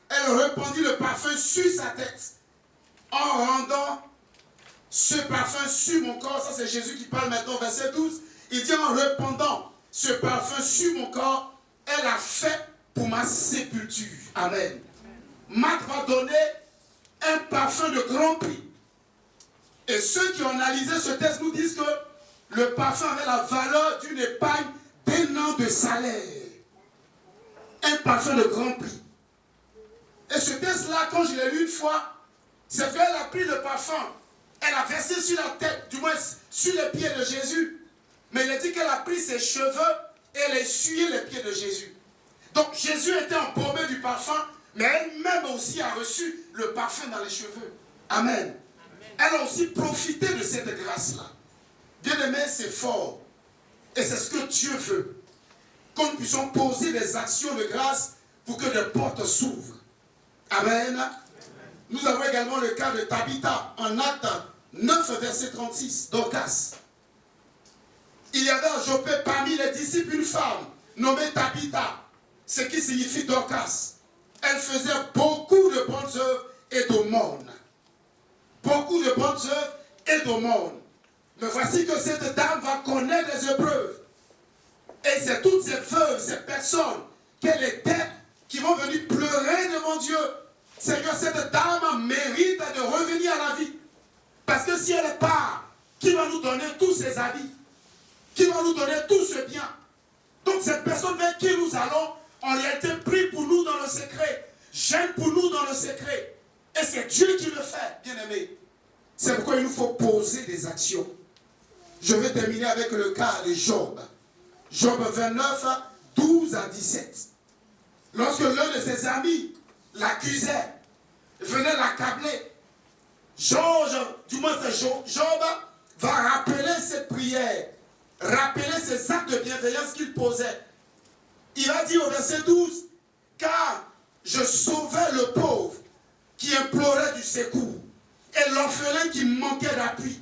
elle répandit le parfum sur sa tête. En rendant ce parfum sur mon corps, ça c'est Jésus qui parle maintenant, verset 12. Il dit, en répandant ce parfum sur mon corps, elle a fait pour ma sépulture. Amen. Marthe va donner un parfum de grand prix. Et Et ceux qui ont analysé ce texte nous disent que le parfum avait la valeur d'une épargne d'1 an de salaire. Un parfum de grand prix. Et ce texte-là, quand je l'ai lu une fois, c'est qu'elle a pris le parfum, elle a versé sur la tête, du moins sur les pieds de Jésus. Mais il a dit qu'elle a pris ses cheveux et elle a essuyé les pieds de Jésus. Donc Jésus était embaumé du parfum, mais elle-même aussi a reçu le parfum dans les cheveux. Amen. Elle a aussi profité de cette grâce-là. Bien-aimé, c'est fort. Et c'est ce que Dieu veut. Que nous puissions poser des actions de grâce pour que des portes s'ouvrent. Amen. Nous avons également le cas de Tabitha en Actes 9, verset 36, Dorcas. Il y avait à Joppé parmi les disciples une femme nommée Tabitha, ce qui signifie Dorcas. Elle faisait beaucoup de bonnes œuvres et d'aumônes. Beaucoup de bonnes œuvres et d'aumônes. Mais voici que cette dame va connaître des épreuves. Et c'est toutes ces veuves, ces personnes qu'elle était, qui vont venir pleurer devant Dieu. Seigneur, cette dame mérite de revenir à la vie. Parce que si elle part, qui va nous donner tous ses habits? Qui va nous donner tout ce bien? Donc cette personne vers qui nous allons, en réalité, prie pour nous dans le secret. Gêne pour nous dans le secret. Et c'est Dieu qui le fait, bien-aimé. C'est pourquoi il nous faut poser des actions. Je vais terminer avec le cas de Job. Job 29, 12 à 17. Lorsque l'un de ses amis l'accusait, venait l'accabler, Job va rappeler ses prières, rappeler ses actes de bienveillance qu'il posait. Il va dire au verset 12, car je sauvais le pauvre qui implorait du secours et l'orphelin qui manquait d'appui.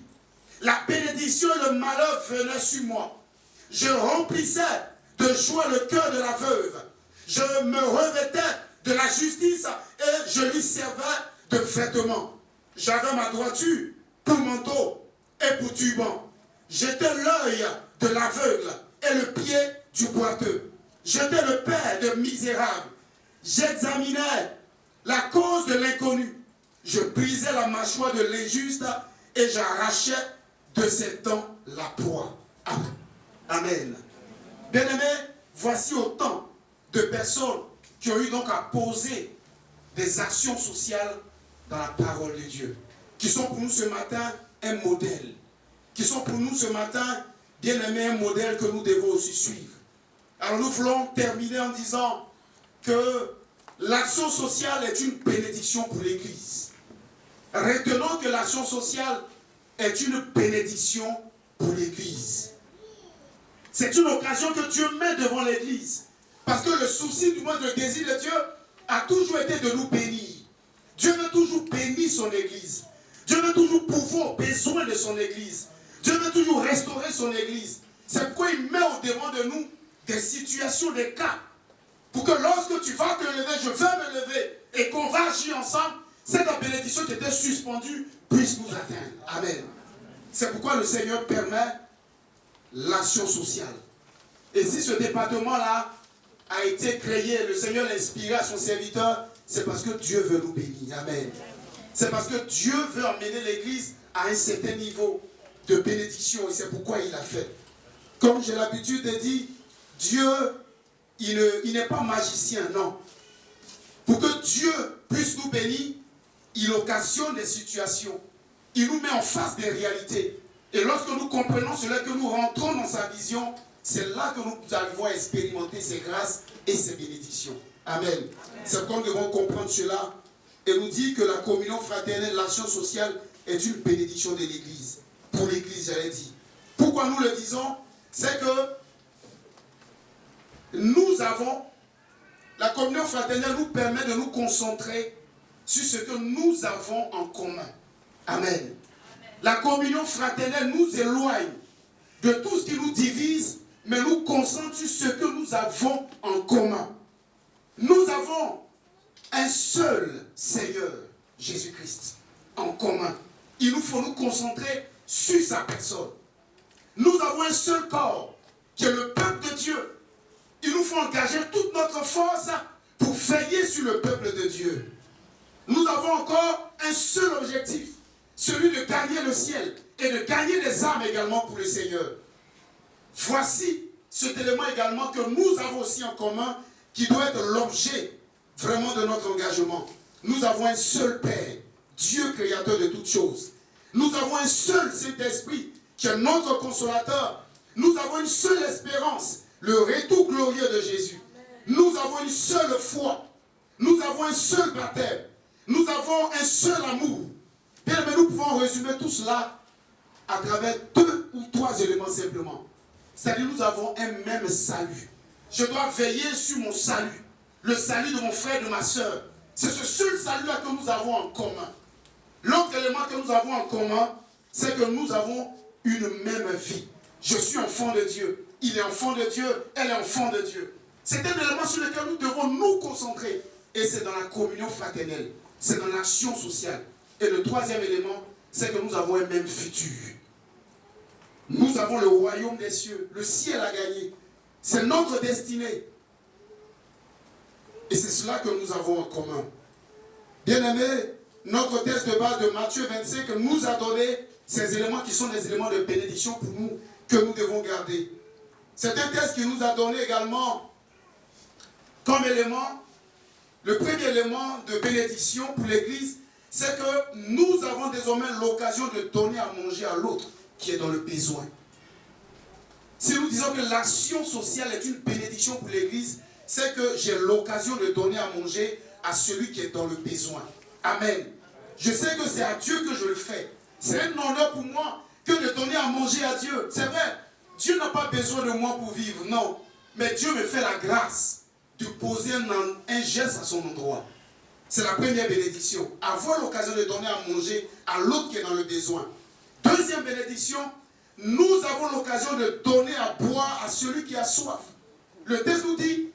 La bénédiction et le malheur venaient sur moi. Je remplissais de joie le cœur de la veuve. Je me revêtais de la justice et je lui servais de vêtements. J'avais ma droiture pour manteau et pour turban. J'étais l'œil de l'aveugle et le pied du boiteux. J'étais le père de misérables. J'examinais la cause de l'inconnu. Je brisais la mâchoire de l'injuste et j'arrachais de ses dents la proie. Amen. Amen. Bien-aimés, voici autant de personnes qui ont eu donc à poser des actions sociales dans la parole de Dieu, qui sont pour nous ce matin un modèle, qui sont pour nous ce matin, bien-aimés, un modèle que nous devons aussi suivre. Alors nous voulons terminer en disant que l'action sociale est une bénédiction pour l'Église. Retenons que l'action sociale est une bénédiction pour l'Église. C'est une occasion que Dieu met devant l'Église. Parce que le souci, du moins le désir de Dieu, a toujours été de nous bénir. Dieu veut toujours bénir son Église. Dieu veut toujours pourvoir aux besoins de son Église. Dieu veut toujours restaurer son Église. C'est pourquoi il met au devant de nous des situations, des cas. Pour que lorsque tu vas te lever, je vais me lever, et qu'on va agir ensemble, cette bénédiction qui était suspendue puisse nous atteindre. Amen. C'est pourquoi le Seigneur permet l'action sociale. Et si ce département-là a été créé, le Seigneur l'a inspiré à son serviteur, c'est parce que Dieu veut nous bénir. Amen. C'est parce que Dieu veut emmener l'Église à un certain niveau de bénédiction, et c'est pourquoi il l'a fait. Comme j'ai l'habitude de dire, Dieu, il n'est pas magicien, non. Pour que Dieu puisse nous bénir, il occasionne des situations. Il nous met en face des réalités. Et lorsque nous comprenons cela, que nous rentrons dans sa vision, c'est là que nous arrivons à expérimenter ses grâces et ses bénédictions. Amen. C'est pourquoi nous devons comprendre cela et nous dire que la communion fraternelle, l'action sociale est une bénédiction de l'Église. Pour l'Église, j'allais dire. Pourquoi nous le disons? C'est que nous avons, la communion fraternelle nous permet de nous concentrer sur ce que nous avons en commun. Amen. La communion fraternelle nous éloigne de tout ce qui nous divise, mais nous concentre sur ce que nous avons en commun. Nous avons un seul Seigneur, Jésus-Christ, en commun. Il nous faut nous concentrer sur sa personne. Nous avons un seul corps, qui est le peuple de Dieu. Il nous faut engager toute notre force pour veiller sur le peuple de Dieu. Nous avons encore un seul objectif, celui de gagner le ciel et de gagner des âmes également pour le Seigneur. Voici cet élément également que nous avons aussi en commun, qui doit être l'objet vraiment de notre engagement. Nous avons un seul Père, Dieu créateur de toutes choses. Nous avons un seul Saint-Esprit qui est notre consolateur. Nous avons une seule espérance, le retour glorieux de Jésus. Nous avons une seule foi. Nous avons un seul baptême. Nous avons un seul amour. Bien, mais nous pouvons résumer tout cela à travers 2 ou 3 éléments simplement. C'est-à-dire nous avons un même salut. Je dois veiller sur mon salut. Le salut de mon frère et de ma soeur. C'est ce seul salut-là que nous avons en commun. L'autre élément que nous avons en commun, c'est que nous avons une même vie. Je suis enfant de Dieu. Il est enfant de Dieu. Elle est enfant de Dieu. C'est un élément sur lequel nous devons nous concentrer. Et c'est dans la communion fraternelle. C'est dans l'action sociale. Et le troisième élément, c'est que nous avons un même futur. Nous avons le royaume des cieux. Le ciel à gagner. C'est notre destinée. Et c'est cela que nous avons en commun. Bien-aimés, notre texte de base de Matthieu 25 nous a donné ces éléments qui sont des éléments de bénédiction pour nous, que nous devons garder. C'est un texte qui nous a donné également comme élément, le premier élément de bénédiction pour l'Église, c'est que nous avons désormais l'occasion de donner à manger à l'autre qui est dans le besoin. Si nous disons que l'action sociale est une bénédiction pour l'Église, c'est que j'ai l'occasion de donner à manger à celui qui est dans le besoin. Amen. Je sais que c'est à Dieu que je le fais. C'est un honneur pour moi que de donner à manger à Dieu. C'est vrai, Dieu n'a pas besoin de moi pour vivre, non. Mais Dieu me fait la grâce de poser un geste à son endroit. C'est la première bénédiction. Avoir l'occasion de donner à manger à l'autre qui est dans le besoin. Deuxième bénédiction, nous avons l'occasion de donner à boire à celui qui a soif. Le texte nous dit,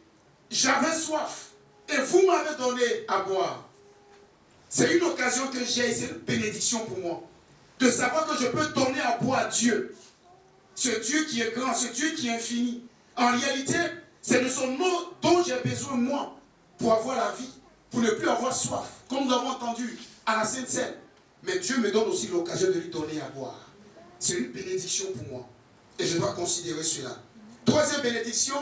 j'avais soif et vous m'avez donné à boire. C'est une occasion que j'ai, c'est une bénédiction pour moi. De savoir que je peux donner à boire à Dieu. Ce Dieu qui est grand, ce Dieu qui est infini. En réalité, c'est de son nom dont j'ai besoin moi pour avoir la vie, pour ne plus avoir soif, comme nous avons entendu à la Sainte Seine. Mais Dieu me donne aussi l'occasion de lui donner à boire. C'est une bénédiction pour moi. Et je dois considérer cela. Troisième bénédiction,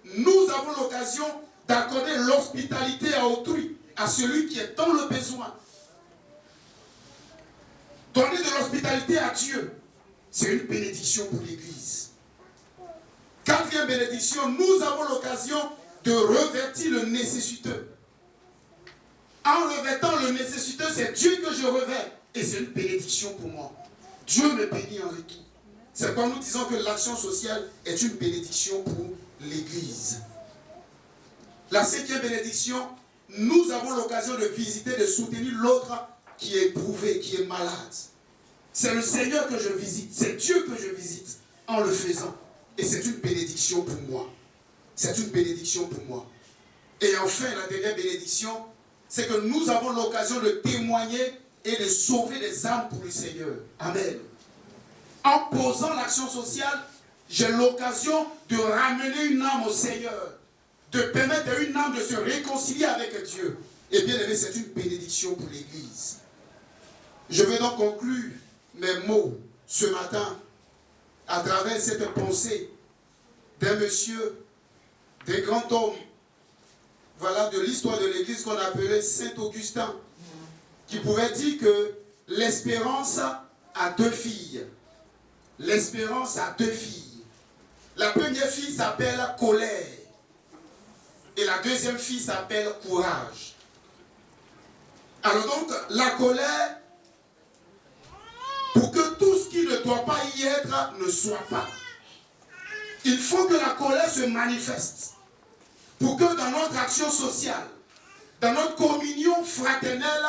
nous avons l'occasion d'accorder l'hospitalité à autrui, à celui qui est dans le besoin. Donner de l'hospitalité à Dieu, c'est une bénédiction pour l'Église. Quatrième bénédiction, nous avons l'occasion de revêtir le nécessiteux. En revêtant le nécessiteux, c'est Dieu que je revêts. Et c'est une bénédiction pour moi. Dieu me bénit en retour. C'est quand nous disons que l'action sociale est une bénédiction pour l'Église. La cinquième bénédiction, nous avons l'occasion de visiter, de soutenir l'autre qui est éprouvé, qui est malade. C'est le Seigneur que je visite, c'est Dieu que je visite en le faisant. Et c'est une bénédiction pour moi. C'est une bénédiction pour moi. Et enfin, la dernière bénédiction, c'est que nous avons l'occasion de témoigner et de sauver des âmes pour le Seigneur. Amen. En posant l'action sociale, j'ai l'occasion de ramener une âme au Seigneur, de permettre à une âme de se réconcilier avec Dieu. Et bien aimé, c'est une bénédiction pour l'Église. Je vais donc conclure mes mots ce matin à travers cette pensée d'un monsieur, des grands hommes, voilà, de l'histoire de l'Église qu'on appelait Saint-Augustin, qui pouvait dire que l'espérance a 2 filles. L'espérance a 2 filles. La première fille s'appelle colère. Et la deuxième fille s'appelle courage. Alors donc, la colère, pour que tout ce qui ne doit pas y être ne soit pas. Il faut que la colère se manifeste. Pour que dans notre action sociale, dans notre communion fraternelle,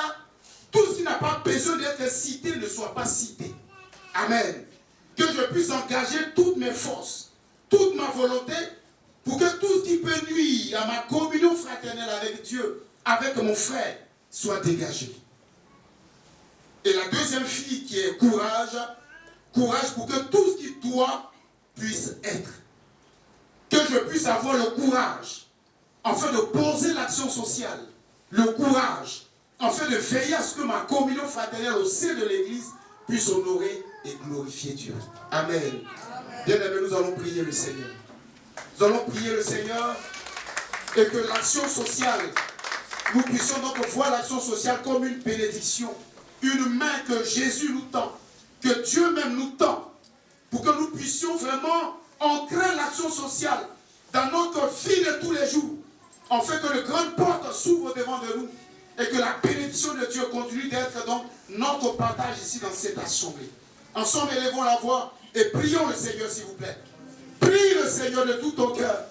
tout ce qui n'a pas besoin d'être cité ne soit pas cité. Amen. Que je puisse engager toutes mes forces, toute ma volonté, pour que tout ce qui peut nuire à ma communion fraternelle avec Dieu, avec mon frère, soit dégagé. Et la deuxième fille qui est courage, courage pour que tout ce qui doit puisse être. Que je puisse avoir le courage, afin de poser l'action sociale, le courage afin de veiller à ce que ma communion fraternelle au sein de l'Église puisse honorer et glorifier Dieu. Amen. Bien-aimés, nous allons prier le Seigneur. Nous allons prier le Seigneur et que l'action sociale, nous puissions donc voir l'action sociale comme une bénédiction, une main que Jésus nous tend, que Dieu même nous tend, pour que nous puissions vraiment ancrer l'action sociale dans notre vie de tous les jours, en fait que de grandes portes s'ouvrent devant de nous et que la bénédiction de Dieu continue d'être donc notre partage ici dans cette assemblée. Ensemble, élevons la voix et prions le Seigneur, s'il vous plaît. Prie le Seigneur de tout ton cœur.